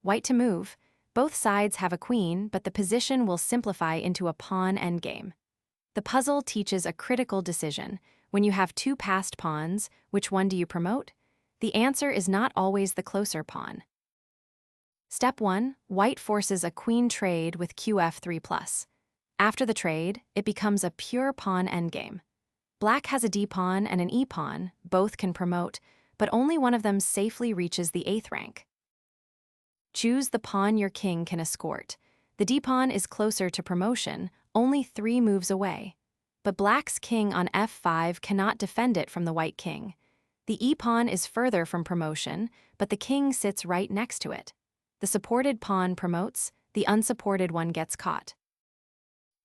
white to move. Both sides have a queen, but the position will simplify into a pawn endgame. The puzzle teaches a critical decision. When you have two passed pawns, which one do you promote? The answer is not always the closer pawn. Step 1. White forces a queen trade with qf3+. After the trade, it becomes a pure pawn endgame. Black has a d-pawn and an e-pawn, both can promote, but only one of them safely reaches the 8th rank. Choose the pawn your king can escort. The d-pawn is closer to promotion, only 3 moves away. But black's king on f5 cannot defend it from the white king. The e-pawn is further from promotion, but the king sits right next to it. The supported pawn promotes, the unsupported one gets caught.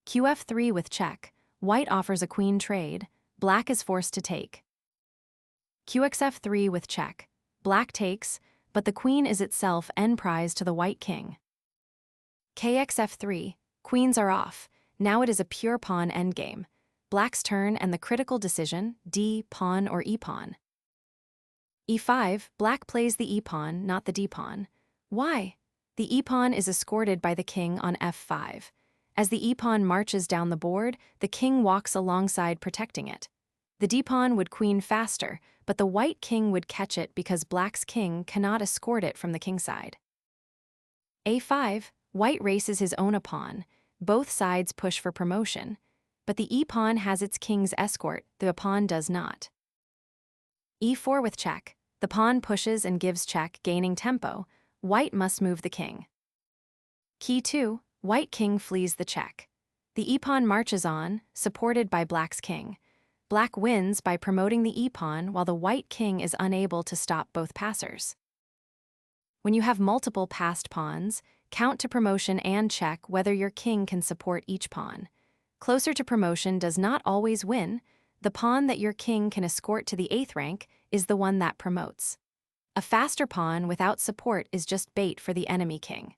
qf3 with check. White offers a queen trade. Black is forced to take. qxf3 with check. Black takes, but the queen is itself end prize to the white king. kxf3. Queens are off. Now it is a pure pawn endgame. Black's turn and the critical decision, d, pawn or e-pawn. e5. Black plays the e-pawn, not the d-pawn. Why? The e-pawn is escorted by the king on f5. As the e-pawn marches down the board, the king walks alongside protecting it. The d-pawn would queen faster, but the white king would catch it because black's king cannot escort it from the kingside. a5. White races his own a pawn. Both sides push for promotion, but the e-pawn has its king's escort, the pawn does not. e4 with check. The pawn pushes and gives check, gaining tempo. White must move the king. Key 2. White king flees the check. The e-pawn marches on, supported by black's king. Black wins by promoting the e-pawn while the white king is unable to stop both passers. When you have multiple passed pawns, count to promotion and check whether your king can support each pawn. Closer to promotion does not always win. The pawn that your king can escort to the 8th rank is the one that promotes. A faster pawn without support is just bait for the enemy king.